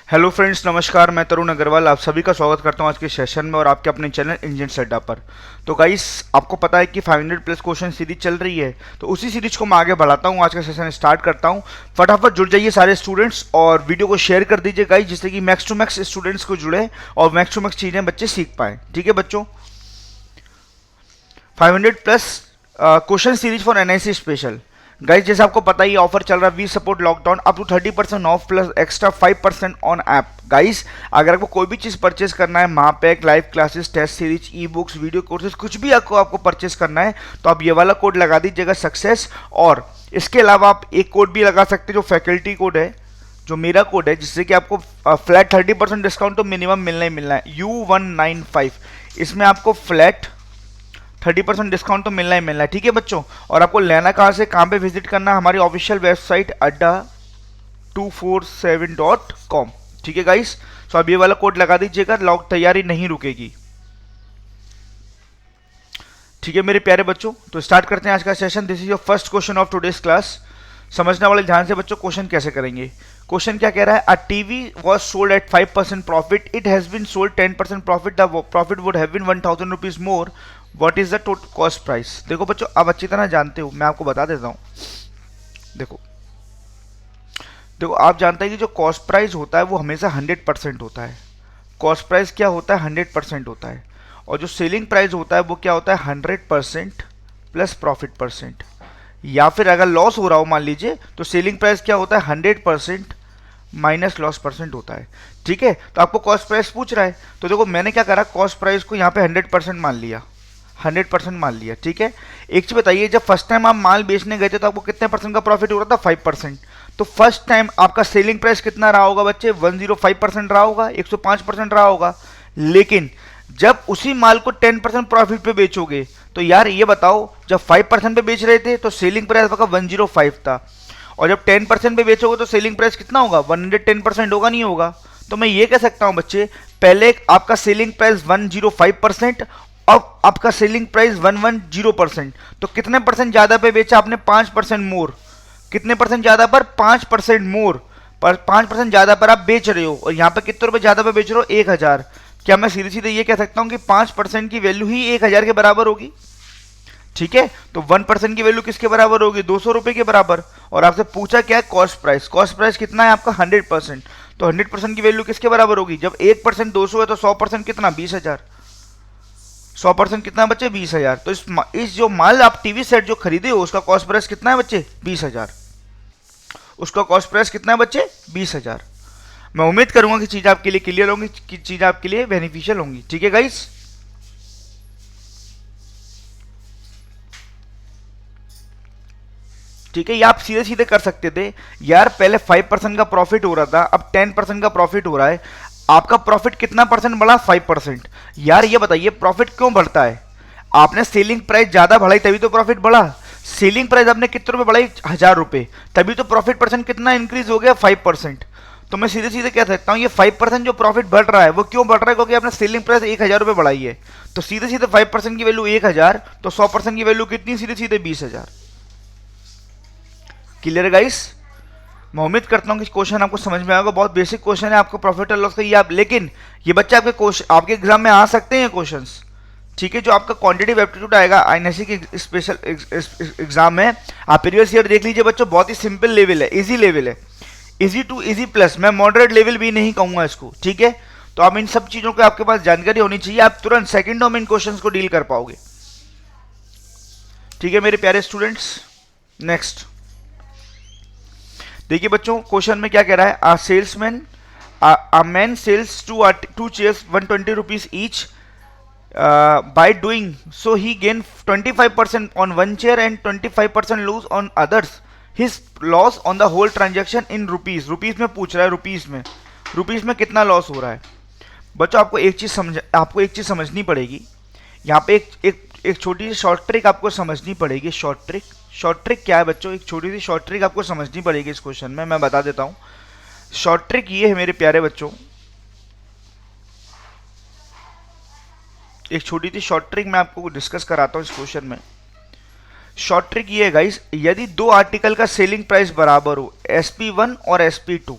Hello friends, नमस्कार। मैं तरुण अग्रवाल आप सभी का स्वागत करता हूं आज के सेशन में और आपके अपने चैनल इंजन सेटअप पर। तो गाइस, आपको पता है कि 500 प्लस क्वेश्चन सीरीज चल रही है, तो उसी सीरीज को मैं आगे बढ़ाता हूं। आज का सेशन स्टार्ट करता हूं। फटाफट जुड़ जाइए सारे स्टूडेंट्स और वीडियो को शेयर कर दीजिए गाइस, जिससे कि मैक्स टू मैक्स स्टूडेंट्स को जुड़े और मैक्स टू मैक्स चीज़ें बच्चे सीख पाएँ। ठीक है बच्चों, 500 plus question series for NIC special. Guys, जैसे आपको पता ही ऑफर चल रहा है we support lockdown up to 30% off plus extra 5% on app. Guys, अगर आपको कोई भी चीज़ परचेस करना है, Mahapack, live classes, test series, e books, video courses, कुछ भी आपको परचेस करना है तो आप ये वाला कोड लगा दीजिएगा सक्सेस। और इसके अलावा आप एक कोड भी लगा सकते हैं जो फैकल्टी कोड है, जो मेरा कोड है, जिससे कि आपको फ्लैट 30% डिस्काउंट तो मिनिमम मिलना ही मिलना है। U195, इसमें आपको फ्लैट 30% डिस्काउंट तो मिलना ही मिलना है। ठीक है बच्चों, और आपको लेना कहाँ से, कहाँ पे विजिट करना है, हमारी ऑफिशियल वेबसाइट adda247.com। ठीक है गाइस, तो अब ये वाला कोड लगा दीजिएगा, लॉक तैयारी नहीं रुकेगी। ठीक है मेरे प्यारे बच्चों, तो स्टार्ट करते हैं आज का session. This is your first question of today's class. समझने वाले ध्यान से बच्चों, क्वेश्चन कैसे करेंगे। क्वेश्चन क्या कह रहा है, a TV was sold at 5% profit, it has been sold 10% profit, the profit would have been 1000 rupees more, what is the total cost price. देखो बच्चों, आप अच्छी तरह जानते हो, मैं आपको बता देता हूँ। देखो देखो आप जानते हैं कि जो कॉस्ट प्राइस होता है वो हमेशा 100% होता है। कॉस्ट प्राइस क्या होता है, 100% होता है। और जो सेलिंग प्राइस होता है वो क्या होता है, 100% प्लस प्रॉफिट परसेंट। या फिर अगर लॉस हो रहा हो मान लीजिए, तो सेलिंग प्राइस क्या होता है, 100% माइनस लॉस परसेंट होता है। ठीक है, तो आपको कॉस्ट प्राइस पूछ रहा है, तो देखो मैंने क्या करा, कॉस्ट प्राइस को यहाँ पे 100% मान लिया, 100% मान लिया। ठीक है, एक चीज बताइए, जब फर्स्ट टाइम आप माल बेचने गए थे तो आपको कितने परसेंट का प्रॉफिट हो रहा था, 5%। तो फर्स्ट टाइम आपका सेलिंग प्राइस कितना रहा होगा बच्चे, 105% रहा होगा, 105% रहा होगा। लेकिन जब उसी माल को 10% प्रॉफिट पे बेचोगे, तो यार ये बताओ, जब 5% पे बेच रहे थे तो सेलिंग प्राइस आपका 105 था, और जब 10% पे बेचोगे तो सेलिंग प्राइस कितना होगा, 110% होगा, नहीं होगा। तो मैं ये कह सकता हूं बच्चे, पहले आपका सेलिंग प्राइस 105%, अब आपका सेलिंग प्राइस 110%। तो कितने परसेंट ज्यादा पे बेचा आपने, 5% मोर। कितने परसेंट ज्यादा पर, 5% मोर पर, 5% ज्यादा पर आप बेच रहे हो। और यहाँ पे कितने रुपए ज्यादा पे बेच रहे हो, 1000। क्या मैं सीधे सीधे ये कह सकता हूँ कि 5% की वैल्यू ही 1000 के बराबर होगी। ठीक है, तो 1% की वैल्यू किसके बराबर होगी, 200 रुपए के बराबर। और आपसे पूछा क्या है, कॉस्ट प्राइस। कॉस्ट प्राइस कितना है आपका, 100%। तो 100% की वैल्यू किसके बराबर होगी, जब 1% 200 है तो 100% कितना, 20,000। 100% कितना बच्चे, 20,000। तो इस जो माल आप टीवी सेट जो खरीदे हो उसका कॉस्ट प्राइस कितना है बच्चे, 20,000। उसका कॉस्ट प्राइस कितना है बच्चे, 20,000। मैं उम्मीद करूंगा कि चीज आपके लिए क्लियर होंगी, कि चीज आपके लिए बेनिफिशियल होंगी। ठीक है गाइस, ठीक है, ये आप सीधे सीधे कर सकते थे यार। पहले 5% का प्रॉफिट हो रहा था, अब 10% का प्रॉफिट हो रहा है। आपका प्रॉफिट कितना परसेंट बढ़ा, 5%। यार ये बताइए, प्रॉफिट क्यों बढ़ता है, आपने सेलिंग प्राइस ज्यादा बढ़ाई तभी तो प्रॉफिट बढ़ा। सेलिंग प्राइस आपने कितने रुपए बढ़ाई, 1000 रुपए, तभी तो प्रॉफिट परसेंट कितना इंक्रीज हो गया, 5%। तो मैं सीधे सीधे कह सकता हूँ ये 5% जो प्रॉफिट बढ़ रहा है वो क्यों बढ़ रहा है, क्योंकि आपने सेलिंग प्राइस 1000 रुपए बढ़ाई है। तो सीधे सीधे 5% की वैल्यू 1000, तो 100% की वैल्यू कितनी, सीधे सीधे 20,000। क्लियर गाइस, मैं उम्मीद करता हूँ कि क्वेश्चन आपको समझ में आएगा। बहुत बेसिक क्वेश्चन है आपको प्रॉफिट और लॉस का, ये आप, लेकिन ये बच्चे आपके एग्जाम में आ सकते हैं क्वेश्चंस। ठीक है, जो आपका क्वांटिटेटिव एप्टीट्यूड आएगा आईएनएससी के स्पेशल एग्जाम में, आप प्रीवियस ईयर देख लीजिए बच्चों, बहुत ही सिंपल लेवल है, इजी लेवल है, इजी टू इजी प्लस। मैं मॉडरेट लेवल भी नहीं कहूंगा इसको। ठीक है, तो आप इन सब चीजों की आपके पास जानकारी होनी चाहिए, आप तुरंत सेकंडों में इन क्वेश्चंस को डील कर पाओगे। ठीक है मेरे प्यारे स्टूडेंट्स, नेक्स्ट देखिए बच्चों, क्वेश्चन में क्या कह रहा है, आ salesman, a man sells two chairs 120 rupees each, by doing so he gain 25% on one chair and 25% lose on others. His loss on the whole transaction in rupees, rupees में पूछ रहा है, रुपीज में कितना लॉस हो रहा है। बच्चों आपको एक चीज समझनी पड़ेगी यहाँ पे, एक छोटी सी शॉर्ट ट्रिक आपको समझनी पड़ेगी। शॉर्ट ट्रिक क्या है बच्चों, एक छोटी सी शॉर्ट ट्रिक आपको समझनी पड़ेगी इस क्वेश्चन में, मैं बता देता हूँ। शॉर्ट ट्रिक ये है मेरे प्यारे बच्चों, एक छोटी सी शॉर्ट ट्रिक मैं आपको डिस्कस कराता हूँ इस क्वेश्चन में। शॉर्ट ट्रिक ये है गाइस, यदि दो आर्टिकल का सेलिंग प्राइस बराबर हो, SP1 और SP2,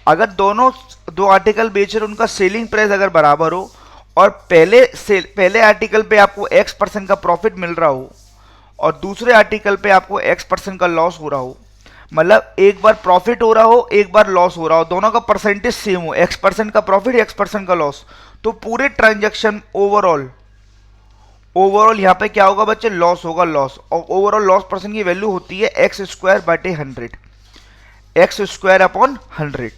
अगर दोनों दो आर्टिकल बेच रहे उनका सेलिंग प्राइस अगर बराबर हो और पहले आर्टिकल पे आपको X% का प्रॉफिट मिल रहा हो और दूसरे आर्टिकल पे आपको X% का लॉस हो रहा हो, मतलब एक बार प्रॉफिट हो रहा हो एक बार लॉस हो रहा हो, दोनों का परसेंटेज सेम हो, X% का प्रॉफिट X% का लॉस, तो पूरे ट्रांजैक्शन ओवरऑल यहाँ पे क्या होगा बच्चे, लॉस होगा, लॉस। और ओवरऑल लॉस परसेंट की वैल्यू होती है x² 100।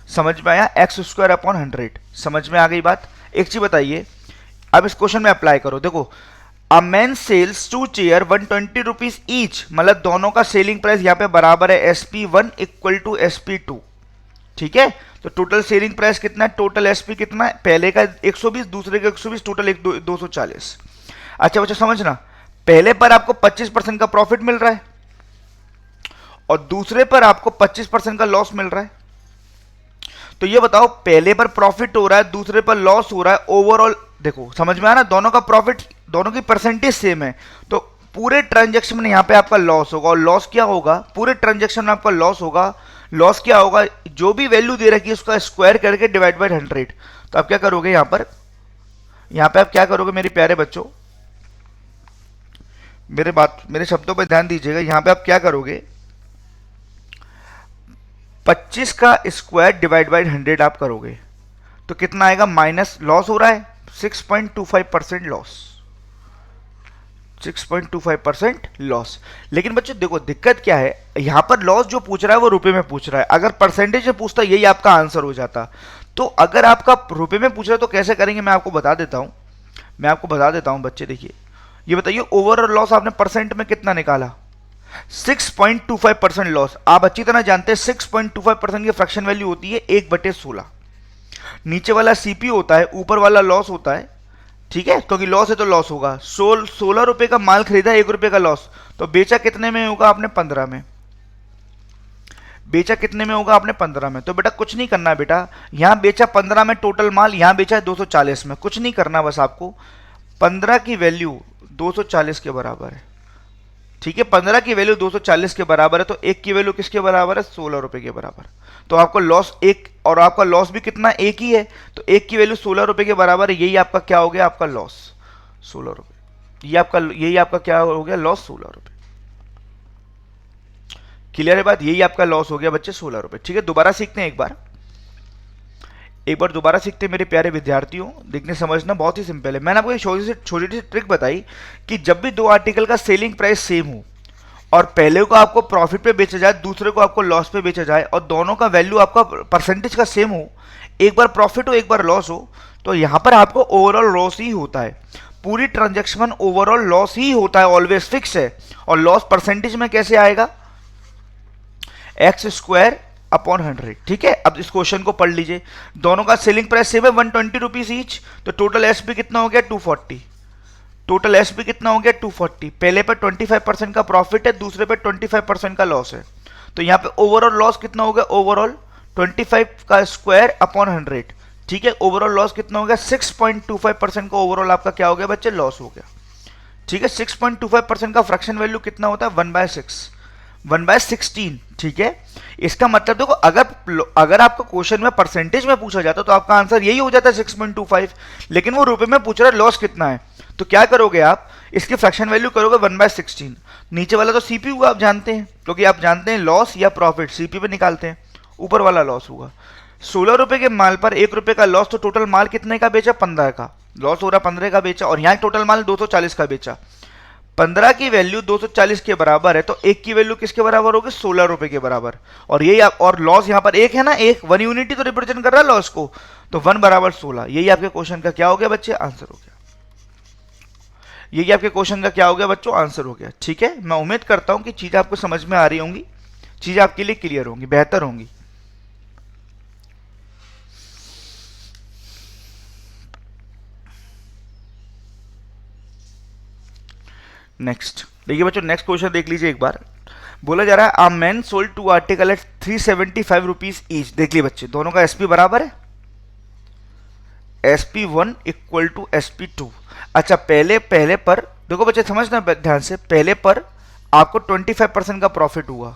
समझ में आया, x² 100। समझ में आ गई बात। एक चीज बताइए, अब इस क्वेश्चन में अप्लाई करो। देखो, a man sells 2 chair 120 rupees each, मतलब दोनों का सेलिंग प्राइस यहाँ पे बराबर है SP1 = SP2। ठीक है, तो टोटल सेलिंग प्राइस कितना है, टोटल SP कितना है, पहले का 120 दूसरे का 120, टोटल 240। अच्छा बच्चा समझना, पहले पर आपको 25% का प्रॉफिट मिल रहा है और दूसरे पर आपको 25% का लॉस मिल रहा है। तो ये बताओ, पहले पर प्रॉफिट हो रहा है दूसरे पर लॉस हो रहा है, ओवरऑल देखो समझ में आ रहा है, दोनों का प्रॉफिट, दोनों की परसेंटेज सेम है, तो पूरे ट्रांजैक्शन में यहां पे आपका लॉस होगा। और लॉस क्या होगा, पूरे ट्रांजैक्शन में आपका लॉस होगा। लॉस क्या होगा, जो भी वैल्यू दे रखी है उसका स्क्वायर करके डिवाइड बाय 100। तो आप क्या करोगे, यहां पे आप क्या करोगे मेरे प्यारे बच्चों, मेरे शब्दों पर ध्यान दीजिएगा। यहां पे आप क्या करोगे, 25 का स्क्वायर डिवाइड बाय 100 आप करोगे तो कितना आएगा, माइनस लॉस हो रहा है 6.25% लॉस, 6.25% लॉस। लेकिन बच्चों देखो दिक्कत क्या है, यहां पर लॉस जो पूछ रहा है वो रुपए में पूछ रहा है, अगर परसेंटेज में पूछता यही आपका आंसर हो जाता। तो अगर आपका रुपए में पूछ रहा है तो कैसे करेंगे, मैं आपको बता देता हूं बच्चे। देखिए, ये बताइए ओवरऑल लॉस आपने परसेंट में कितना निकाला, 6.25% लॉस। आप अच्छी तरह जानते हैं 6.25% की फ्रैक्शन वैल्यू होती है 1/16। नीचे वाला सीपी होता है, ऊपर वाला लॉस होता है। ठीक है, क्योंकि लॉस है तो लॉस होगा। 16 रुपए का माल खरीदा, 1 रुपए का लॉस, तो बेचा कितने में होगा आपने, 15 में। बेचा कितने में होगा आपने, 15 में। तो बेटा कुछ नहीं करना है बेटा, यहां बेचा 15 में टोटल माल, यहां बेचा 240 में, कुछ नहीं करना, बस आपको 15 की वैल्यू 240 के बराबर है। ठीक है, 15 की वैल्यू 240 के बराबर है, तो 1 की वैल्यू किसके बराबर है, 16 रुपए के बराबर। तो आपको लॉस 1, और आपका लॉस भी कितना, 1 ही है, तो 1 की वैल्यू 16 रुपए के बराबर है। यही आपका क्या हो गया, आपका लॉस 16 रुपए। यही आपका क्या हो गया, लॉस 16 रुपए। क्लियर है बात, यही आपका लॉस हो गया बच्चे, 16 रुपए। ठीक है, दोबारा सीखते हैं एक बार दोबारा सीखते हैं मेरे प्यारे विद्यार्थियों। देखने समझना बहुत ही सिंपल है। मैंने आपको एक छोटी सी ट्रिक बताई कि जब भी दो आर्टिकल का सेलिंग प्राइस सेम हो और पहले को आपको प्रॉफिट पे बेचा जाए, दूसरे को आपको लॉस पे बेचा जाए, और दोनों का वैल्यू आपका परसेंटेज का सेम हो, एक बार प्रॉफिट हो एक बार लॉस हो, तो यहां पर आपको ओवरऑल लॉस ही होता है। पूरी ट्रांजेक्शन में ओवरऑल लॉस ही होता है, ऑलवेज फिक्स है। और लॉस परसेंटेज में कैसे आएगा, x² 100। ठीक है, अब इस क्वेश्चन को पढ़ लीजिए। दोनों का सेलिंग प्राइस सेम है 120 रुपीज ईच, तो टोटल एसपी कितना हो गया, 240। टोटल एसपी कितना हो गया, 240। पहले पे 25% का प्रॉफिट है, दूसरे पे 25% का लॉस है, तो यहां पे ओवरऑल लॉस कितना हो गया, ओवरऑल 25 का स्क्वायर अपॉन 100। ठीक है, ओवरऑल लॉस कितना हो गया, 6.25% का ओवरऑल आपका क्या हो गया बच्चे, लॉस हो गया। ठीक है, 6.25% का फ्रैक्शन वैल्यू कितना होता है, 1/16। ठीक है, इसका मतलब देखो, अगर आपको क्वेश्चन में परसेंटेज में पूछा जाता तो आपका आंसर यही हो जाता है 6.25, लेकिन वो रुपए में पूछ रहा है लॉस कितना है, तो क्या करोगे आप, इसकी फ्रैक्शन वैल्यू करोगे 1/16। नीचे वाला तो सीपी हुआ, आप जानते हैं, क्योंकि आप जानते हैं लॉस या प्रॉफिट सीपी पे निकालते हैं, ऊपर वाला लॉस होगा। 16 रुपए के माल पर 1 रुपए का लॉस, तो टोटल माल कितने का बेचा, 15 का लॉस हो रहा, 15 का बेचा, और यहाँ टोटल माल 240 का बेचा। 15 की वैल्यू 240 के बराबर है, तो 1 की वैल्यू किसके बराबर होगी, 16 रुपए के बराबर। और यही और लॉस यहाँ पर 1 है ना, 1 यूनिटी तो रिप्रेजेंट कर रहा है लॉस को, तो 1 बराबर 16। यही आपके क्वेश्चन का क्या हो गया बच्चे, आंसर हो गया। यही आपके क्वेश्चन का क्या हो गया बच्चों, आंसर हो गया। ठीक है, मैं उम्मीद करता हूं कि चीजें आपको समझ में आ रही होंगी, चीजें आपके लिए क्लियर होंगी, बेहतर होंगी। नेक्स्ट देखिए बच्चों, नेक्स्ट क्वेश्चन देख लीजिए एक बार। बोला जा रहा है a man sold 2 article at 375 rupees each. देख लिए बच्चे, दोनों का एसपी बराबर है, SP1 = SP2। अच्छा, पहले पर देखो बच्चे समझना ध्यान से, पहले पर आपको 25% का प्रॉफिट हुआ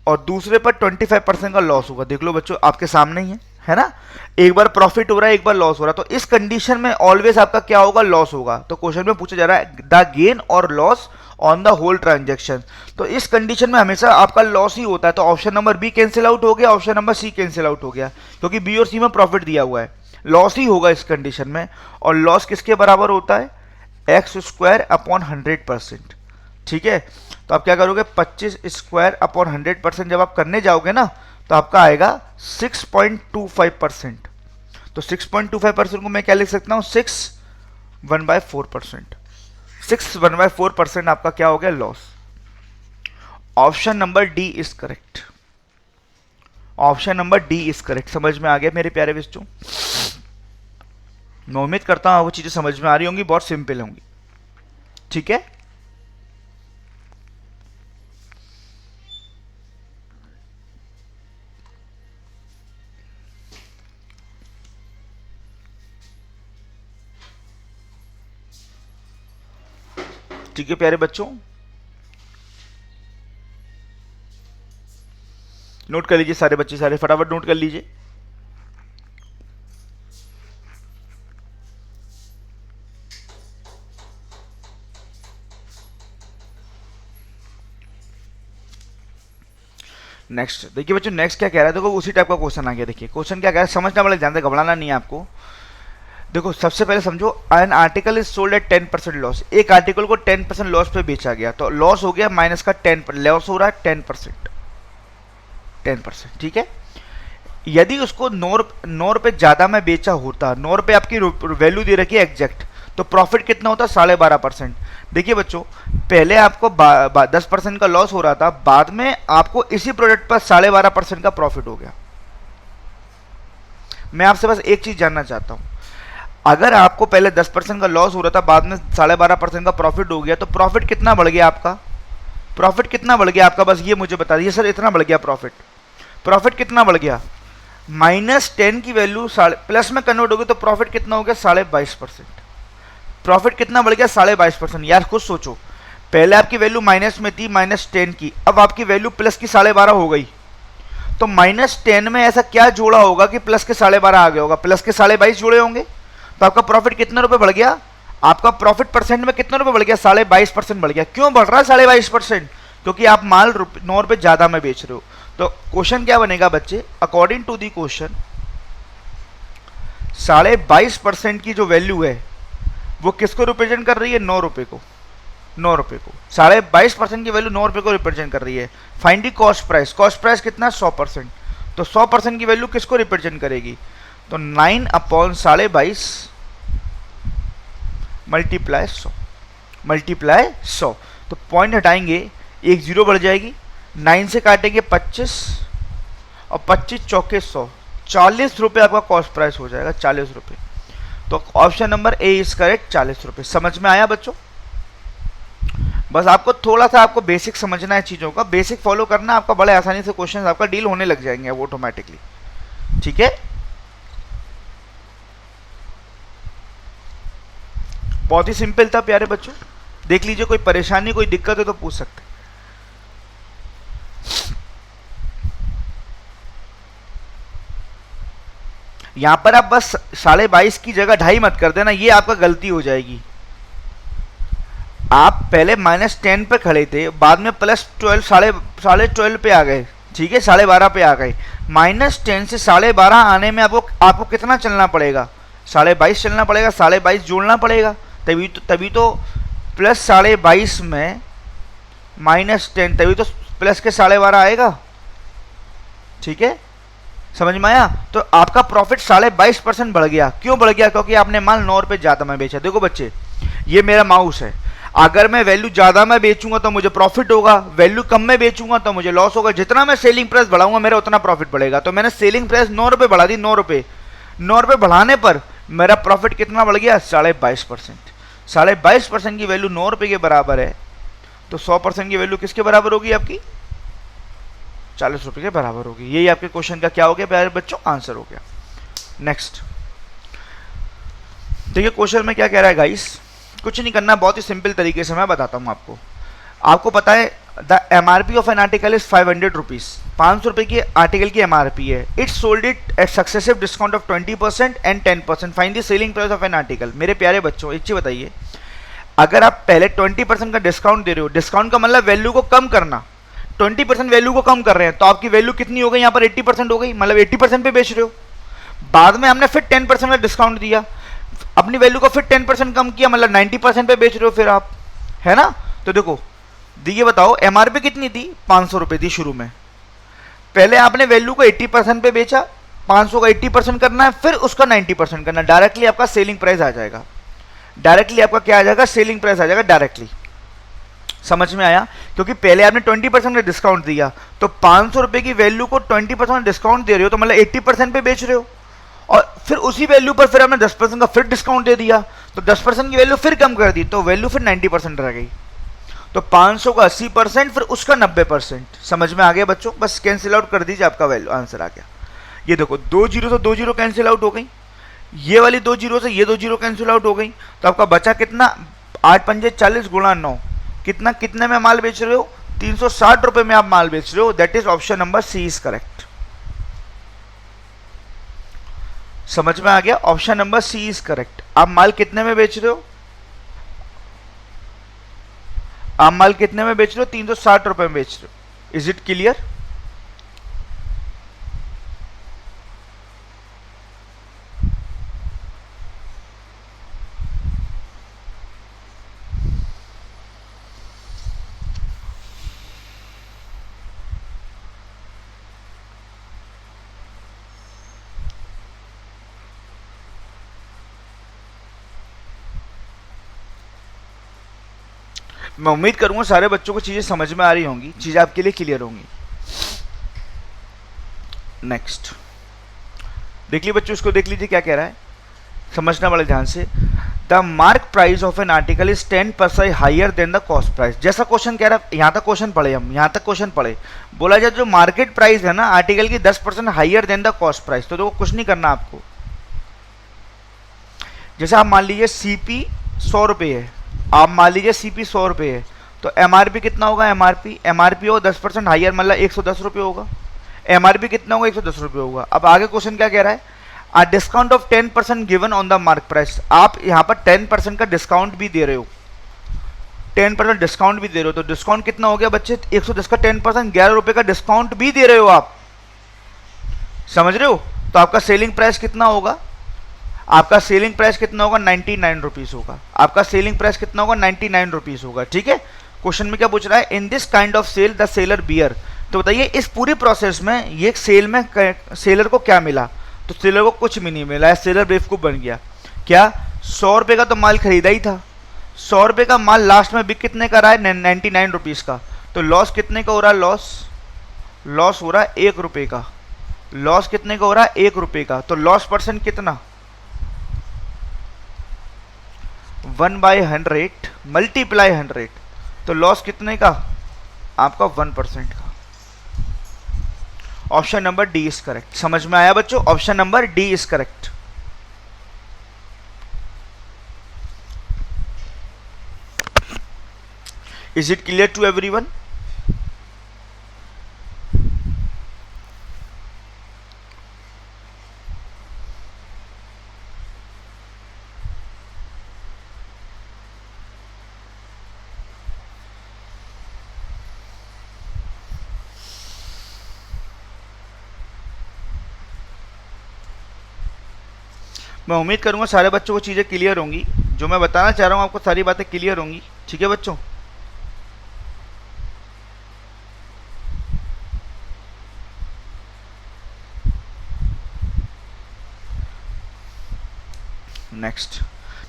और दूसरे पर 25% का लॉस होगा। देख लो बच्चों, आपके सामने ही है ना, एक बार प्रॉफिट हो रहा है, एक बार लॉस हो रहा है, तो इस कंडीशन में ऑलवेज आपका क्या होगा, लॉस होगा। तो क्वेश्चन में पूछा जा रहा है द गेन और loss on the whole transaction, तो इस कंडीशन में हमेशा आपका लॉस ही होता है। तो option number B cancel out हो गया, option number C cancel out हो गया, क्योंकि बी और सी में प्रॉफिट दिया हुआ है, लॉस ही होगा इस कंडीशन में। और लॉस किसके बराबर होता है, एक्स स्क्वायर अपॉन 100%। ठीक है, तो आप क्या करोगे, 25 स्क्वायर अपॉन 100% जब आप करने जाओगे ना, तो आपका आएगा 6.25%। तो 6.25% को मैं क्या लिख सकता हूं, 6/4%। 6/4% आपका क्या हो गया, loss. Option number D is correct. Option number D is correct. समझ में आ गया मेरे प्यारे बच्चों? मैं उम्मीद करता हूं वो चीजें समझ में आ रही होंगी, बहुत सिंपल होंगी। ठीक है, ठीक है प्यारे बच्चों, नोट कर लीजिए सारे बच्चे, सारे फटाफट नोट कर लीजिए। नेक्स्ट देखिए बच्चों, नेक्स्ट क्या कह रहा है, देखो उसी टाइप का क्वेश्चन आ गया। देखिए क्वेश्चन क्या कह रहा है, समझना वाले ध्यान से, घबराना नहीं है आपको। देखो सबसे पहले समझो, N article is sold at 10% loss. एक आर्टिकल को 10% लॉस पे बेचा गया, तो लॉस हो गया माइनस का 10, लॉस हो रहा है 10%। 10%, ठीक है। यदि उसको 9 रुपए ज्यादा में बेचा होता, 9 रुपए आपकी वैल्यू दे रखी है एग्जैक्ट, तो प्रॉफिट कितना होता, 12.5%। देखिए बच्चों, पहले आपको 10% का लॉस हो रहा था, बाद में आपको इसी प्रोडक्ट पर 12.5% का प्रॉफिट हो गया। मैं आपसे बस एक चीज जानना चाहता हूं, अगर आपको पहले 10% का लॉस हो रहा था, बाद में 12.5% का प्रॉफिट हो गया, तो प्रॉफिट कितना बढ़ गया आपका, प्रॉफिट कितना बढ़ गया आपका, बस ये मुझे बता दीजिए सर, इतना बढ़ गया प्रॉफिट। प्रॉफिट कितना बढ़ गया, -10 की वैल्यू प्लस में कन्वर्ट हो गई, तो प्रॉफिट कितना हो गया, 22.5%। प्रॉफिट कितना बढ़ गया, 22.5%। यार खुद सोचो, पहले आपकी वैल्यू माइनस में थी, -10 की, अब आपकी वैल्यू प्लस की 12.5 हो गई, तो -10 में ऐसा क्या जोड़ा होगा कि प्लस के 12.5 आ गया होगा, प्लस के 22.5 जोड़े होंगे, तो आपका प्रॉफिट कितना रुपए बढ़ गया, आपका प्रॉफिट परसेंट में कितना रुपए बढ़ गया, 22.5% बढ़ गया। क्यों बढ़ रहा है 22.5%, क्योंकि आप माल 9 रुपए ज्यादा में बेच रहे हो। तो क्वेश्चन क्या बनेगा बच्चे, अकॉर्डिंग टू दी क्वेश्चन, 22.5% की जो वैल्यू है वो किसको रिप्रेजेंट कर रही है, 9 रुपए को। 9 रुपए को 22.5% की वैल्यू 9 रुपए को रिप्रेजेंट कर रही है। Find the cost price, cost price कितना, 100%, तो 100% की वैल्यू किसको रिप्रेजेंट करेगी, तो 9/22 मल्टीप्लाई 100, मल्टीप्लाई 100। तो पॉइंट हटाएंगे, एक जीरो बढ़ जाएगी, 9 से काटेंगे 25 और 25 चौके 100, 40 रुपये आपका कॉस्ट प्राइस हो जाएगा, 40 रुपये। तो option number A is correct, 40 रुपये। समझ में आया बच्चों? बस आपको थोड़ा सा आपको बेसिक समझना है, चीज़ों का बेसिक फॉलो करना, आपका बड़े आसानी से क्वेश्चन आपका डील होने लग जाएंगे वो ऑटोमेटिकली। ठीक है, बहुत ही सिंपल था प्यारे बच्चों, देख लीजिए, कोई परेशानी कोई दिक्कत है तो पूछ सकते हैं। यहां पर आप बस 22.5 की जगह 2.5 मत कर देना, ये आपका गलती हो जाएगी। आप पहले -10 पे खड़े थे, बाद में +12 12.5 पे आ गए, ठीक है, 12.5 पे आ गए। -10 से 12.5 आने में आपको कितना चलना पड़ेगा, 22.5 चलना पड़ेगा, 22.5 जोड़ना पड़ेगा, तभी तो प्लस 22.5 में -10, तभी तो प्लस के 12.5 आएगा। ठीक है, समझ में आया? तो आपका प्रॉफिट 22.5% बढ़ गया। क्यों बढ़ गया? क्योंकि आपने माल 9 रुपए ज्यादा में बेचा। देखो बच्चे, ये मेरा माउस है, अगर मैं वैल्यू ज्यादा में बेचूंगा तो मुझे प्रॉफिट होगा, वैल्यू कम में बेचूंगा तो मुझे लॉस होगा। जितना मैं सेलिंग प्राइस बढ़ाऊंगा मेरा उतना प्रॉफिट बढ़ेगा। तो मैंने सेलिंग प्राइस 9 रुपए बढ़ा दी, 9 रुपए। 9 रुपए बढ़ाने पर मेरा प्रॉफिट कितना बढ़ गया, 22.5%। 22.5% की वैल्यू 9 रुपए के बराबर है, तो 100% की वैल्यू किसके बराबर होगी आपकी, 40 रुपए के बराबर होगी। यही आपके क्वेश्चन का क्या हो गया प्यारे बच्चों, आंसर हो गया। नेक्स्ट देखिए क्वेश्चन में क्या कह रहा है गाइस, कुछ नहीं करना, बहुत ही सिंपल तरीके से मैं बताता हूं आपको। आपको पता है the MRP of an article is 500 rupees, 500 रुपये की आर्टिकल की एमआरपी है. It sold it at successive discount of 20% and 10%. Find the selling price of an article. मेरे प्यारे बच्चों एक चीज बताइए, अगर आप पहले 20% का डिस्काउंट दे रहे हो, डिस्काउंट का मतलब वैल्यू को कम करना, 20% वैल्यू को कम कर रहे हैं, तो आपकी वैल्यू कितनी हो गई यहाँ पर 80% हो गई, मतलब 80% पे बेच रहे हो. बाद में हमने फिर 10% का डिस्काउंट दिया, अपनी वैल्यू को फिर 10% कम किया, मतलब 90% पे बेच रहे हो फिर आप, है ना. तो देखो ये बताओ एमआरपी कितनी थी, 500 रुपये थी शुरू में. पहले आपने वैल्यू को 80% पे बेचा, 500 का 80% करना है, फिर उसका 90% करना, डायरेक्टली आपका सेलिंग प्राइस आ जाएगा. डायरेक्टली आपका क्या आ जाएगा, सेलिंग प्राइस आ जाएगा डायरेक्टली. समझ में आया. क्योंकि पहले आपने 20% का डिस्काउंट दिया, तो 500 रुपये की वैल्यू को 20% डिस्काउंट दे रहे हो, तो मतलब 80% पे बेच रहे हो, और फिर उसी वैल्यू पर फिर आपने 10% का फिर डिस्काउंट दे दिया, तो 10% की वैल्यू फिर कम कर दी, तो वैल्यू फिर 90% रह गई. तो 500 का 80%, फिर उसका 90%. समझ में आ गया बच्चों. बस कैंसिल आउट कर दीजिए, आपका वैल्यू आंसर आ गया. ये देखो 2 जीरो से 2 जीरो कैंसिल आउट हो गई, ये वाली 2 जीरो से ये 2 जीरो कैंसिल आउट हो गई, तो आपका बचा कितना, 8 पंजे 40 गुणा 9, कितना, कितने में माल बेच रहे हो, 360 रुपए में आप माल बेच रहे हो. That is option number C is correct. समझ में आ गया. Option number C is correct. आप माल कितने में बेच रहे हो, आप माल कितने में बेच रहे हो, 360 रुपए में बेच रहे हो. Is it clear. मैं उम्मीद करूंगा सारे बच्चों को चीजें समझ में आ रही होंगी, चीजें आपके लिए क्लियर होंगी. नेक्स्ट देख लीजिए बच्चों, इसको देख लीजिए क्या कह रहा है, समझना बड़े ध्यान से. The mark price of an article is 10% higher than the cost price. जैसा क्वेश्चन कह रहा है, यहां तक क्वेश्चन पढ़े हम, यहां तक क्वेश्चन पढ़े, बोला जाए जो मार्केट प्राइस है ना आर्टिकल की 10% higher than the cost price. तो देखो कुछ नहीं करना आपको. जैसे आप मान लीजिए सीपी 100 रुपये है, आप मान लीजिए सीपी 100 रुपये है, तो एमआरपी कितना होगा, एमआरपी होगा 10% हाइयर, मतलब 110 रुपये होगा. एमआरपी कितना होगा, 110 रुपये होगा. अब आगे क्वेश्चन क्या कह रहा है, a discount of 10% given on the mark price. आप यहाँ पर 10% का डिस्काउंट भी दे रहे हो, 10% डिस्काउंट भी दे रहे हो, तो डिस्काउंट कितना हो गया बच्चे, 110 का 10%, 11 रुपये का डिस्काउंट भी दे रहे हो आप. समझ रहे हो. तो आपका सेलिंग प्राइस कितना होगा, आपका सेलिंग प्राइस कितना होगा, 99 रुपीज होगा. आपका सेलिंग प्राइस कितना होगा, 99 रुपीज होगा. ठीक है. क्वेश्चन में क्या पूछ रहा है, in this kind of sale the seller bear. तो बताइए इस पूरी प्रोसेस में ये सेल में सेलर को क्या मिला, तो सेलर को कुछ भी नहीं मिला, सेलर बेवकूफ बन गया. क्या, 100 रुपये का तो माल खरीदा ही था, 100 रुपये का माल लास्ट में बिक कितने का रहा है, 99 रुपीज़ का. तो लॉस कितने का हो रहा है, लॉस हो रहा है 1 रुपये का. लॉस कितने का हो रहा है, 1 रुपये का. तो लॉस परसेंट कितना, 1/100 मल्टीप्लाई 100. तो लॉस कितने का, आपका 1% का. Option number D is correct. समझ में आया बच्चों, option number D is correct. Is it clear to everyone. मैं उम्मीद करूंगा सारे बच्चों को चीज़ें क्लियर होंगी, जो मैं बताना चाह रहा हूं आपको सारी बातें क्लियर होंगी. ठीक है बच्चों. नेक्स्ट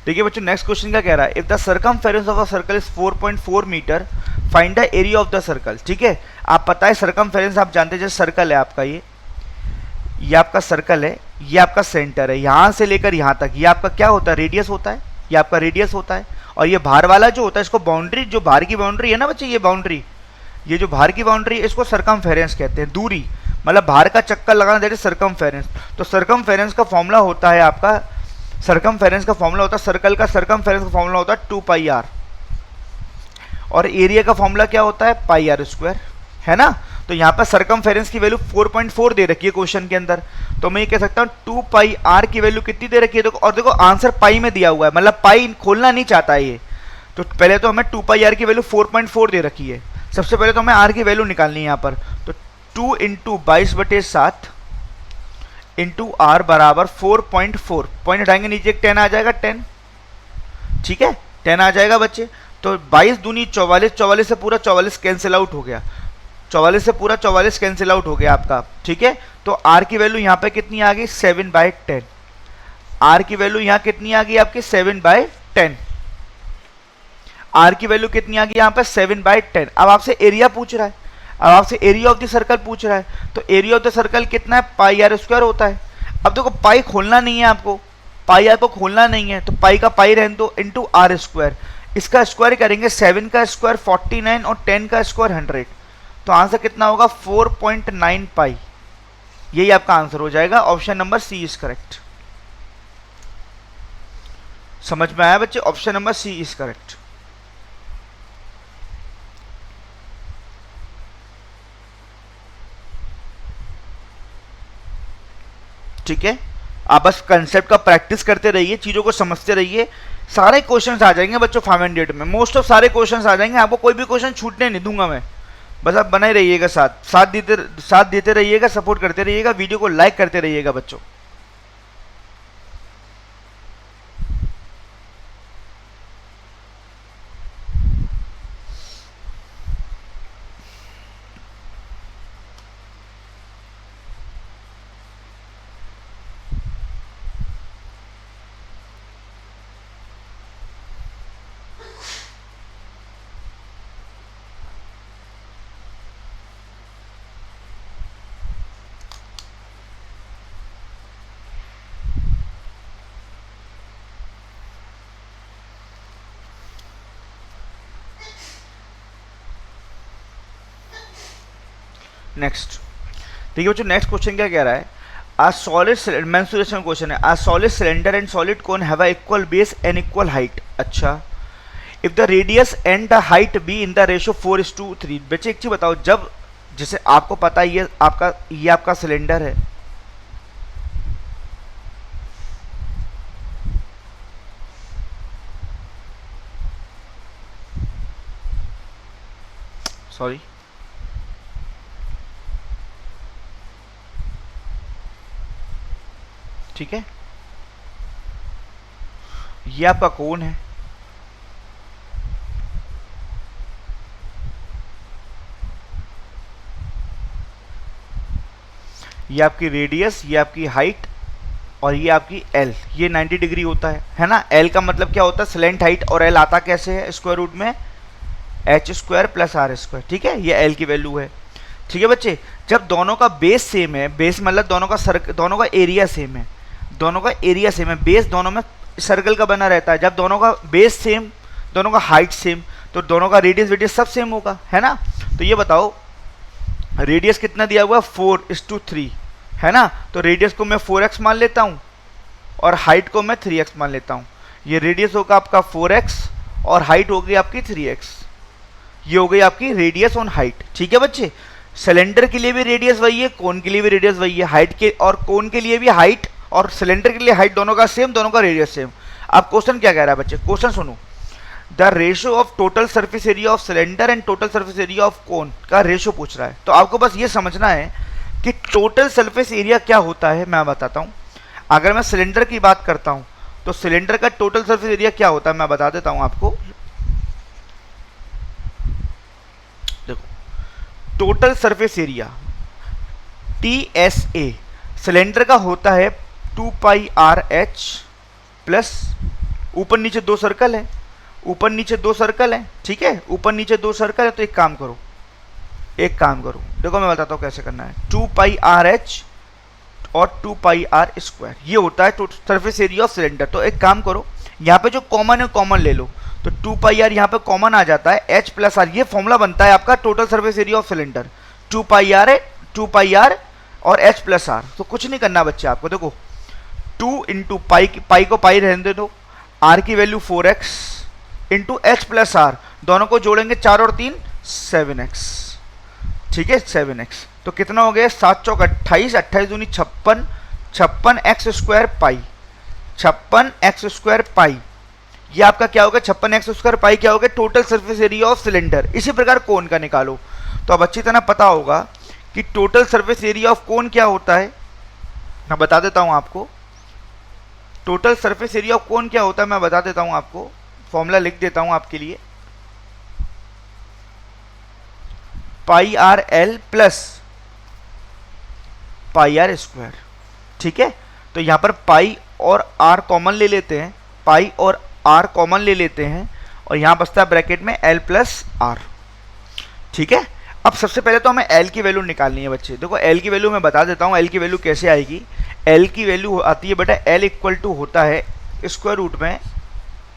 देखिए बच्चों, नेक्स्ट क्वेश्चन क्या कह रहा है, if the circumference of a circle is 4.4 metre, find the area of the circle. ठीक है. आप पता है सरकमफेरेंस आप जानते हैं, जैसे सर्कल है आपका, ये आपका सर्कल है, ये आपका सेंटर है, यहां से लेकर यहां तक, ये आपका क्या होता है, रेडियस होता है, ये आपका रेडियस होता है. और ये बाहर वाला जो होता है, इसको बाउंड्री, जो बाहर की बाउंड्री है ना बच्चे, ये बाउंड्री, ये जो बाहर की बाउंड्री है, इसको सरकमफेरेंस कहते हैं, दूरी, मतलब बाहर का चक्कर लगाना, दैट इज सरकमफेरेंस. तो सरकमफेरेंस का फॉर्मूला होता है आपका, सरकमफेरेंस का फॉर्मूला होता है, सर्कल का सरकमफेरेंस का फॉर्मूला होता है 2πr. और एरिया का फॉर्मूला क्या होता है, पाई आर स्क्वायर, है ना। तो यहाँ पर सरकमफेरेंस की वैल्यू 4.4 दे रखी है क्वेश्चन के अंदर, तो मैं ये कह सकता हूँ 2 पाई आर की वैल्यू कितनी दे रखी है, देखो, और देखो आंसर पाई में दिया हुआ है, मतलब पाई खोलना नहीं चाहता है ये। तो पहले तो हमें 2 पाई आर की वैल्यू 4.4 दे रखी है, सबसे पहले तो हमें आर की वैल्यू निकालनी है यहाँ पर। तो 2 इंटू 22/7 इंटू आर बराबर 4.4, पॉइंट हटाएंगे नीचे एक 10 आ जाएगा, 10, ठीक है, 10 आ जाएगा बच्चे। तो 22 दूनी 44, 44 से पूरा 44 कैंसिल आउट हो गया, 44 से पूरा 44 कैंसिल आउट हो गया आपका, ठीक है। तो आर की वैल्यू यहाँ पे कितनी आ गई, 7/10, आर की वैल्यू यहाँ कितनी आ गई आपकी 7/10, आर की वैल्यू कितनी आ गई यहाँ पे 7/10। अब आपसे एरिया पूछ रहा है, अब आपसे एरिया ऑफ द सर्कल पूछ रहा है, तो एरिया ऑफ द सर्कल कितना है, पाई आर स्क्वायर होता है। अब देखो पाई खोलना नहीं है आपको, पाई आर को खोलना नहीं है, तो पाई का पाई रहने दो, इंटू आर स्क्वायर, इसका स्क्वायर करेंगे, 7 का स्क्वायर 49 और 10 का स्क्वायर 100, तो आंसर कितना होगा 4.9 पाई, यही आपका आंसर हो जाएगा। Option number C is correct. समझ में आया बच्चे, option number C is correct. ठीक है, आप बस कंसेप्ट का प्रैक्टिस करते रहिए, चीजों को समझते रहिए, सारे क्वेश्चंस आ जाएंगे बच्चों 500 में, मोस्ट ऑफ सारे क्वेश्चंस आ जाएंगे, आपको कोई भी क्वेश्चन छूटने नहीं दूंगा मैं। बस आप बने रहिएगा, साथ देते रहिएगा, सपोर्ट करते रहिएगा, वीडियो को लाइक करते रहिएगा बच्चों। नेक्स्ट, ठीक है बच्चों, नेक्स्ट क्वेश्चन क्या कह रहा है, आ सॉलिड मेंसुरेशन क्वेश्चन है, a solid cylinder and solid cone have a equal base and equal height. अच्छा, if the radius and the height be in the ratio 4:3। बच्चे एक चीज बताओ, जब जैसे आपको पता है ये आपका सिलेंडर है, सॉरी, ठीक है, ये आपका कोन है, ये आपकी रेडियस, ये आपकी हाइट और ये आपकी एल, ये 90 डिग्री होता है ना। एल का मतलब क्या होता है, स्लेंट हाइट, और एल आता कैसे है, स्क्वायर रूट में H square plus are square, ठीक है, ये एल की वैल्यू है। ठीक है बच्चे, जब दोनों का बेस सेम है, बेस मतलब दोनों का एरिया सेम है, दोनों का एरिया सेम है, बेस दोनों में सर्कल का बना रहता है, जब दोनों का बेस सेम, दोनों का हाइट सेम, तो दोनों का रेडियस सब सेम होगा, है ना। तो ये बताओ रेडियस कितना दिया हुआ है 4:3, है ना, तो रेडियस को मैं 4x मान लेता हूँ और हाइट को मैं 3x मान लेता हूँ। ये रेडियस होगा आपका 4x और हाइट होगी आपकी 3x, ये हो गई आपकी रेडियस ऑन हाइट। ठीक है बच्चे, सिलेंडर के लिए भी रेडियस वही है, कोन के लिए भी रेडियस वही है, हाइट के और कोन के लिए भी हाइट और सिलेंडर के लिए हाइट दोनों का सेम, दोनों का रेडियस सेम। अब क्वेश्चन क्या कह रहा है बच्चे, क्वेश्चन सुनो, the ratio of total surface area of cylinder and total surface area of कोन का रेशियो पूछ रहा है। तो आपको बस ये समझना है कि टोटल सरफेस एरिया क्या होता है, मैं बताता हूँ। अगर मैं सिलेंडर की बात करता हूँ तो सिलेंडर का टोटल सरफेस एरिया क्या होता है, मैं बता देता हूँ आपको। देखो, total surface area TSA cylinder का होता है 2πRH प्लस, ऊपर नीचे दो सर्कल है, ऊपर नीचे दो सर्कल है, ठीक है, ऊपर नीचे दो सर्कल है। तो एक काम करो, देखो मैं बताता हूँ कैसे करना है। 2πRH और 2πR स्क्वायर, ये होता है सरफेस एरिया ऑफ सिलेंडर। तो एक काम करो, यहाँ पे जो कॉमन है कॉमन ले लो, तो 2πR यहाँ पे कॉमन आ जाता है, H प्लस R, ये फॉर्मूला बनता है आपका total surface area of cylinder. 2πR है, 2πR और H प्लस R। तो कुछ नहीं करना बच्चे आपको, देखो 2 इंटू पाई को पाई रहने दे दो, R की value 4x, into H plus R, दोनों को जोड़ेंगे 4 और 3 7x, ठीक है 7x। तो कितना हो गया 7 चौक 28, 28 दूनी 56, 56 एक्स स्क्वायर पाई, 56 एक्स स्क्वायर पाई। ये आपका क्या होगा 56 एक्स स्क्वायर पाई क्या होगा total surface area of cylinder. इसी प्रकार कोन का निकालो। तो अब अच्छी तरह पता होगा कि टोटल सरफेस एरिया ऑफ कोन क्या होता है, मैं बता देता हूं आपको। टोटल सरफेस एरिया ऑफ कोन क्या होता है मैं बता देता हूं आपको, फॉर्मूला लिख देता हूं आपके लिए, pi r l plus pi r square, ठीक है। तो यहां पर पाई और आर कॉमन ले लेते हैं, पाई और आर कॉमन ले लेते हैं, और यहां बचता है ब्रैकेट में एल प्लस आर, ठीक है। अब सबसे पहले तो हमें एल की वैल्यू निकालनी है बच्चे। देखो एल की वैल्यू मैं बता देता हूं, एल की वैल्यू कैसे आएगी। एल की वैल्यू आती है बेटा, एल इक्वल टू होता है स्क्वायर रूट में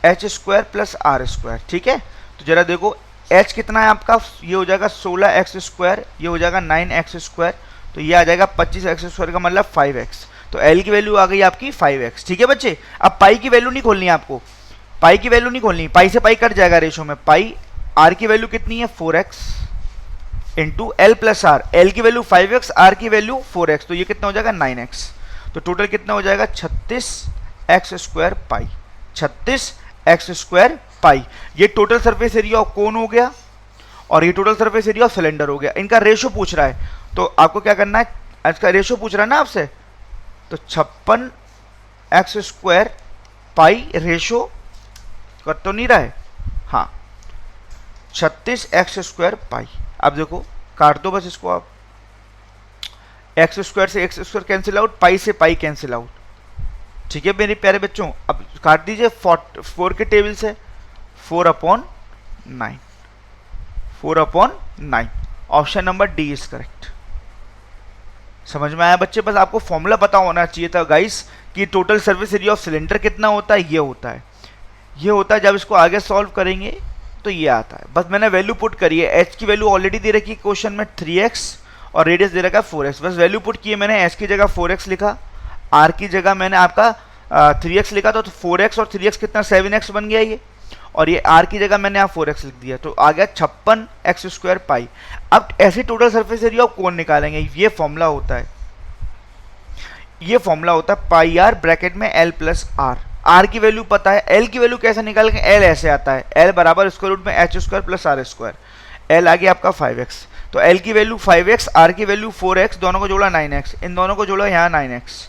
H square plus are square, ठीक है। तो जरा देखो एच कितना है आपका, ये हो जाएगा 16 एक्स स्क्वायर, ये हो जाएगा 9 एक्स स्क्वायर, तो ये आ जाएगा 25 एक्स स्क्वायर का मतलब 5x। तो एल की वैल्यू आ गई आपकी 5x, ठीक है बच्चे। अब पाई की वैल्यू नहीं खोलनी है आपको, पाई की वैल्यू नहीं खोलनी, पाई से पाई कट जाएगा रेशो में। पाई आर की वैल्यू कितनी है 4x into L plus R, L की वैल्यू 5x, आर की वैल्यू 4x, तो ये कितना हो जाएगा 9x। तो टोटल कितना हो जाएगा 36 x square pi, 36 x square pi. ये total surface area of cone हो गया और ये total surface area of cylinder हो गया। इनका रेशो पूछ रहा है तो आपको क्या करना है, इसका रेशो पूछ रहा है ना आपसे, तो 56 एक्स स्क्वायर पाई रेशो कर तो नहीं रहा है, हाँ 36 एक्स स्क्वायर पाई। अब देखो काट दो बस इसको आप, एक्स स्क्वायर से एक्स स्क्वायर कैंसिल आउट, पाई से पाई कैंसिल आउट, ठीक है मेरे प्यारे बच्चों। अब काट दीजिए 4 के टेबल से, 4/9, 4/9, option number D is correct. समझ में आया बच्चे, बस आपको फॉर्मूला पता होना चाहिए था गाइस कि total service area of cylinder कितना होता है, ये होता है, ये होता है। जब इसको आगे सॉल्व करेंगे तो ये आता है। बस मैंने वैल्यू पुट करी है, एच की वैल्यू ऑलरेडी दे रखी है क्वेश्चन में 3x और रेडियस दे रखा है 4x, बस वैल्यू पुट की है मैंने। एच की जगह 4x लिखा, आर की जगह मैंने आपका 3x लिखा, तो 4x और 3x कितना 7x बन गया ये, और ये आर की जगह मैंने यहाँ 4x लिख दिया, तो आ गया 56 एक्स स्क्वायर पाई। अब ऐसे टोटल सरफेस एरिया कौन निकालेंगे, ये फॉर्मूला होता है, ये फॉर्मूला होता है पाई आर ब्रैकेट में एल प्लस आर। आर की वैल्यू पता है, एल की वैल्यू कैसे निकालेंगे, एल ऐसे आता है, एल बराबर स्क्वायर रूट में H square plus are square, l आ गया आपका 5x, तो एल की वैल्यू 5x, आर की वैल्यू 4x, दोनों को जोड़ा 9x, इन दोनों को जोड़ा यहाँ 9x,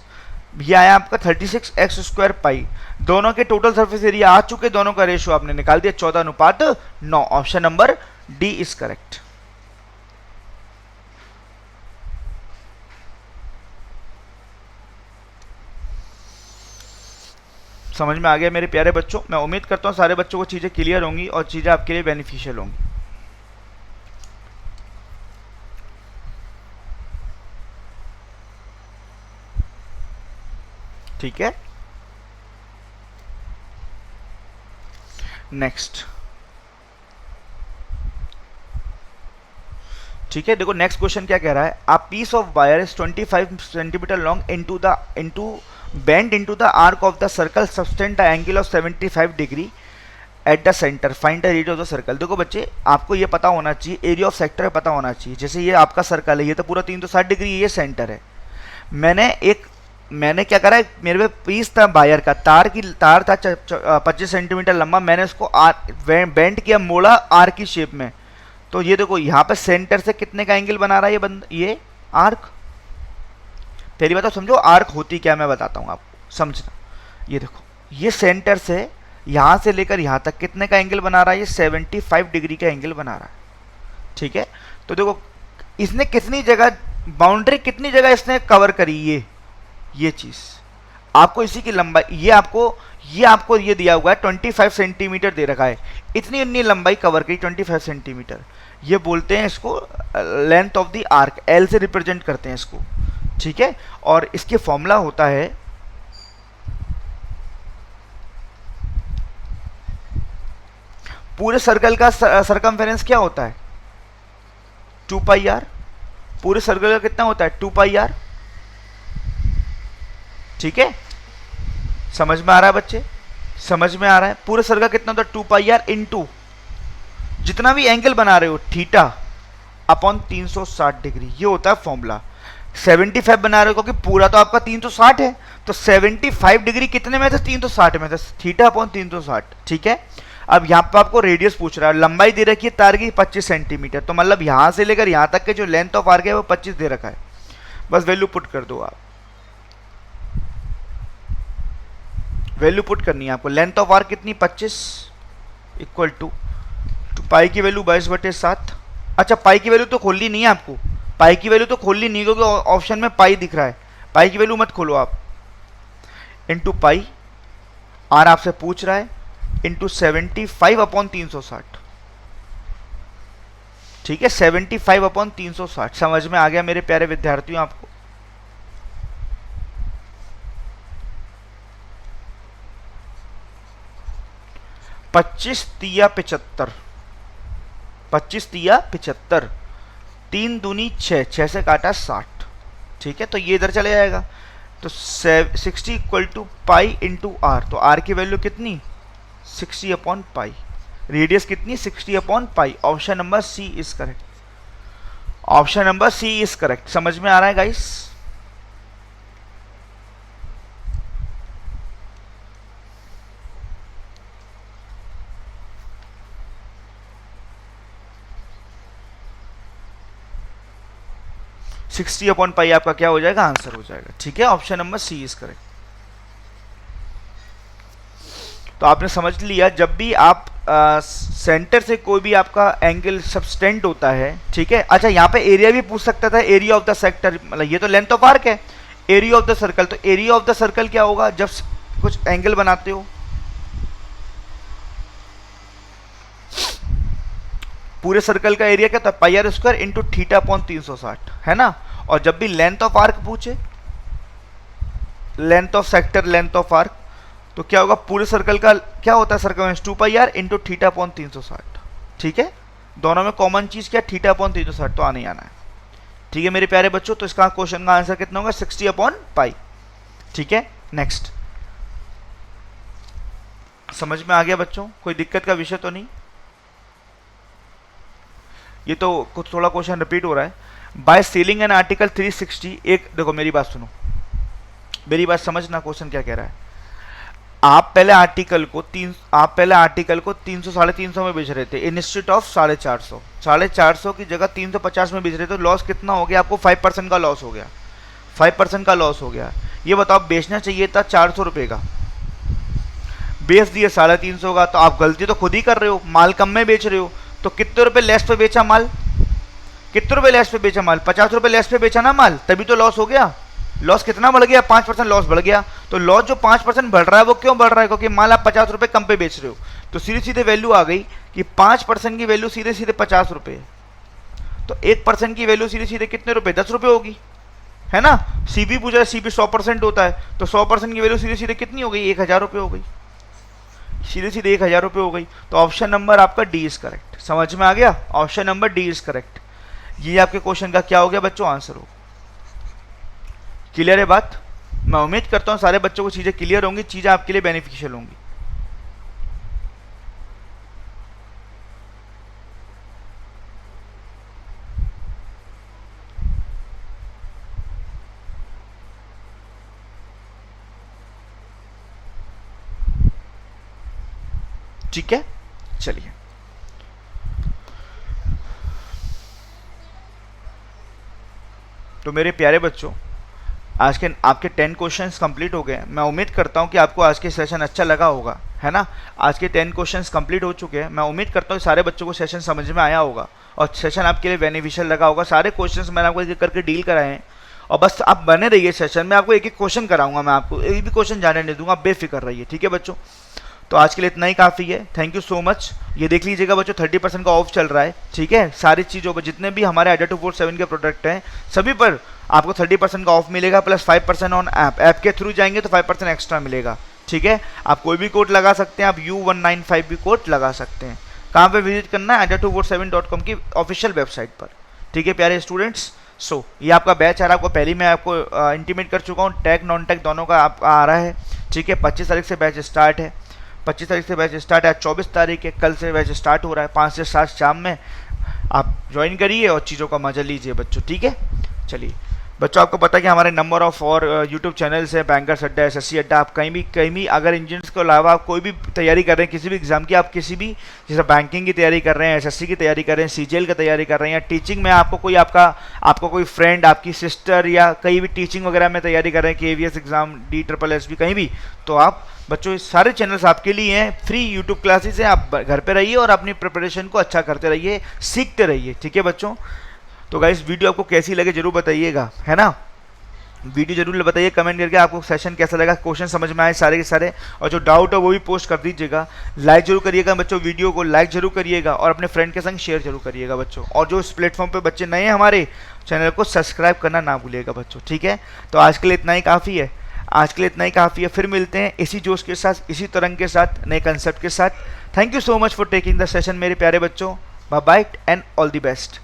ये आया आपका 36 एक्स स्क्वायर पाई। दोनों के टोटल सरफेस एरिया आ चुके, दोनों का रेशो आपने निकाल दिया 14:9, option number D is correct. समझ में आ गया मेरे प्यारे बच्चों। मैं उम्मीद करता हूं सारे बच्चों को चीजें क्लियर होंगी और चीजें आपके लिए बेनिफिशियल होंगी। ठीक है, नेक्स्ट, ठीक है। देखो नेक्स्ट क्वेश्चन क्या कह रहा है, a piece of wire is 25 centimetre long into bend into the arc of the circle subtend the angle of 75 degree at the center, find the area of the circle। देखो बच्चे आपको ये पता होना चाहिए, एरिया ऑफ सेक्टर पता होना चाहिए। जैसे ये आपका सर्कल है, ये तो पूरा 360 डिग्री, ये सेंटर है। मैंने क्या करा है, मेरे पे पीस था वायर का, तार था 25 सेंटीमीटर लंबा, मैंने उसको बेंड किया, मोड़ा आर की शेप में। तो ये देखो यहाँ पे सेंटर से कितने का एंगल बना रहा है ये आर्क। पहली बात तो समझो आर्क होती क्या, मैं बताता हूँ आपको, समझना। ये देखो ये सेंटर से यहाँ से लेकर यहाँ तक कितने का एंगल बना रहा है, ये 75 डिग्री का एंगल बना रहा है, ठीक है। तो देखो इसने कितनी जगह, बाउंड्री कितनी जगह इसने कवर करी, ये चीज़ आपको इसी की लंबाई, ये आपको ये दिया हुआ है 25 सेंटीमीटर दे रखा है, इतनी लंबाई कवर करी 25 सेंटीमीटर। ये बोलते हैं इसको length of the arc, L से रिप्रेजेंट करते हैं इसको, ठीक है। और इसके फॉर्मूला होता है पूरे सर्कल का सरकमफेरेंस क्या होता है 2 पाई आर, पूरे सर्कल का कितना होता है 2 पाई आर, ठीक है। समझ में आ रहा है बच्चे, समझ में आ रहा है? पूरे सर्कल कितना होता है 2 पाई आर इंटू जितना भी एंगल बना रहे हो थीटा अपॉन 360 डिग्री, ये होता है फॉर्मूला। 75 बना रहे हो क्योंकि पूरा तो आपका 360 है, तो 75 डिग्री कितने में था? 360 में था, थीटा अपॉन 360। ठीक है, अब यहाँ पर आपको रेडियस पूछ रहा है, लंबाई दे रखी है तार की 25 सेंटीमीटर, तो मतलब यहाँ से लेकर यहाँ तक के जो लेंथ ऑफ आर्क है वो 25 दे रखा है। बस वैल्यू पुट कर दो आप, वैल्यू पुट करनी है आपको। लेंथ ऑफ आर्क कितनी? 25 इक्वल टू पाई की वैल्यू 22/7। अच्छा, पाई की वैल्यू तो खोलनी नहीं है आपको, पाई की वैल्यू तो खोलनी नहीं क्योंकि ऑप्शन में पाई दिख रहा है, पाई की वैल्यू मत खोलो आप। इंटू पाई, आर आपसे पूछ रहा है, इंटू 75 अपॉन 360। ठीक है, 75 अपॉन 360। समझ में आ गया मेरे प्यारे विद्यार्थियों आपको? पच्चीस तिया 75, 25 तिया 75, 3 दूनी 6, 6 से काटा 60। ठीक है, तो ये इधर चले जाएगा, तो 60 equal to pi into R, तो आर की वैल्यू कितनी? 60 अपॉन पाई। रेडियस कितनी? 60 upon pi. Option number C is correct, option number C is correct. समझ में आ रहा है गाइस? सिक्सटी अपॉन पाई आपका क्या हो जाएगा? आंसर हो जाएगा। ठीक है, option number C is correct. तो आपने समझ लिया, जब भी आप सेंटर से कोई भी आपका एंगल सबस्टेंड होता है, ठीक है। अच्छा, यहाँ पे एरिया भी पूछ सकता था, एरिया ऑफ द सेक्टर, मतलब ये तो लेंथ ऑफ आर्क है, एरिया ऑफ द सर्कल, तो एरिया ऑफ द सर्कल क्या होगा जब कुछ एंगल बनाते हो? पूरे सर्कल का एरिया क्या था? Pi r square into theta upon 360, है ना। और जब भी लेंथ ऑफ आर्क पूछे, length of sector, length of arc, तो क्या होगा? पूरे सर्कल का क्या होता है? Circle 2 pi r into theta upon 360। ठीक है, दोनों में कॉमन चीज क्या? थीटा अपॉन 360, तो आने ही आना है। ठीक है मेरे प्यारे बच्चों, तो इसका क्वेश्चन का आंसर कितना होगा? 60 अपॉन पाई। ठीक है, नेक्स्ट। समझ में आ गया बच्चों? कोई दिक्कत का विषय तो नहीं? ये तो कुछ थोड़ा क्वेश्चन रिपीट हो रहा है। बाय सेलिंग एन आर्टिकल 360, एक देखो मेरी बात सुनो, मेरी बात समझना, क्वेश्चन क्या कह रहा है। आप पहले आर्टिकल को 300 350 में बेच रहे थे, इंस्टीट्यूट ऑफ 450, 450 की जगह 350 में बेच रहे थे, तो लॉस कितना हो गया आपको? 5% का लॉस हो गया, 5% का लॉस हो गया। ये बताओ, बेचना चाहिए था 400 रुपये का, बेच दिए 350 का, तो आप गलती तो खुद ही कर रहे हो, माल कम में बेच रहे हो, तो कितने रुपए लेस पे बेचा माल? कितने रुपए लेस पे बेचा माल? 50 रुपए लेस पे बेचा ना माल, तभी तो लॉस हो गया। लॉस कितना बढ़ गया? 5% लॉस बढ़ गया। तो लॉस जो 5% बढ़ रहा है वो क्यों बढ़ रहा है? क्योंकि माल आप 50 रुपए कम पे बेच रहे हो। तो सीधे सीधे वैल्यू आ गई कि 5% की वैल्यू सीधे सीधे 50 रुपए, तो 1% की वैल्यू सीधे सीधे कितने रुपए? 10 रुपए होगी, है ना। सीबी पूछा है, सीबी 100% होता है, तो 100% की वैल्यू सीधे सीधे कितनी हो गई? 1000 रुपये हो गई, सीधे सीधे 1000 रुपये हो गई। तो ऑप्शन नंबर आपका डी इज करेक्ट। समझ में आ गया? Option number D is correct. ये आपके क्वेश्चन का क्या हो गया बच्चों? आंसर हो। क्लियर है बात? मैं उम्मीद करता हूं सारे बच्चों को चीजें क्लियर होंगी, चीजें आपके लिए बेनिफिशियल होंगी। ठीक है, चलिए। तो मेरे प्यारे बच्चों, आज के आपके 10 क्वेश्चंस कंप्लीट हो गए। मैं उम्मीद करता हूं कि आपको आज के सेशन अच्छा लगा होगा, है ना। आज के 10 क्वेश्चंस कंप्लीट हो चुके हैं। मैं उम्मीद करता हूं सारे बच्चों को सेशन समझ में आया होगा और सेशन आपके लिए बेनिफिशियल लगा होगा। सारे क्वेश्चंस मैंने आपको एक करके डील कराए हैं और बस आप बने रहिए सेशन में। आपको एक एक क्वेश्चन कराऊंगा, मैं आपको एक भी क्वेश्चन जाने नहीं दूंगा, बेफिक्र रहिए। ठीक है बच्चों, तो आज के लिए इतना ही काफ़ी है। Thank you so much. ये देख लीजिएगा बच्चों, 30% का ऑफ चल रहा है। ठीक है, सारी चीज़ों पर जितने भी हमारे AIDA 247 के प्रोडक्ट हैं सभी पर आपको 30% का ऑफ मिलेगा, प्लस 5% ऑन ऐप। ऐप के थ्रू जाएंगे तो 5% एक्स्ट्रा मिलेगा। ठीक है, आप कोई भी कोड लगा सकते हैं, आप U195 भी कोड लगा सकते हैं। कहाँ पे विजिट करना है? AIDA247.com की ऑफिशियल वेबसाइट पर। ठीक है प्यारे स्टूडेंट्स, सो ये आपका बैच आ रहा है। आपको पहले मैं आपको इंटीमेट कर चुका हूँ, टैग नॉन टैग दोनों का आपका आ रहा है। ठीक है, 25 तारीख से बैच स्टार्ट है। 25 तारीख से बैच स्टार्ट है, 24 तारीख है, कल से बैच स्टार्ट हो रहा है, 5 से 7 शाम में आप ज्वाइन करिए और चीज़ों का मजा लीजिए बच्चों, ठीक है। चलिए बच्चों, आपको पता है कि हमारे नंबर ऑफ और यूट्यूब चैनल्स है, बैंकर्स अड्डा, एसएससी अड्डा। आप कहीं भी अगर इंजीनियर्स के अलावा आप कोई भी तैयारी कर रहे हैं किसी भी एग्जाम की, आप किसी भी जैसे बैंकिंग की तैयारी कर रहे हैं, एसएससी की तैयारी कर रहे हैं, सीजीएल की तैयारी कर रहे हैं, या टीचिंग में आपको कोई आपको कोई फ्रेंड, आपकी सिस्टर या कहीं भी टीचिंग वगैरह में तैयारी कर रहे हैं, केवीएस एग्जाम, DSSB कहीं भी, तो आप बच्चों ये सारे चैनल्स आपके लिए हैं, फ्री यूट्यूब क्लासेस हैं। आप घर पे रहिए और अपनी प्रिपरेशन को अच्छा करते रहिए, सीखते रहिए, ठीक है बच्चों। तो गाइस वीडियो आपको कैसी लगे जरूर बताइएगा, है ना। वीडियो जरूर बताइए कमेंट करके आपको सेशन कैसा लगा, क्वेश्चन समझ में आए सारे के सारे, और जो डाउट है वो भी पोस्ट कर दीजिएगा। लाइक जरूर करिएगा बच्चों, वीडियो को लाइक जरूर करिएगा और अपने फ्रेंड के संग शेयर जरूर करिएगा बच्चों। और जो इस प्लेटफॉर्म पे बच्चे नए हैं हमारे चैनल को सब्सक्राइब करना ना भूलिएगा बच्चों, ठीक है। तो आज के लिए इतना ही काफ़ी है, आज के लिए इतना ही काफ़ी है। फिर मिलते हैं इसी जोश के साथ, इसी तरंग के साथ, नए कंसेप्ट के साथ। Thank you so much for taking the session मेरे प्यारे बच्चों। Bye bye and all the best.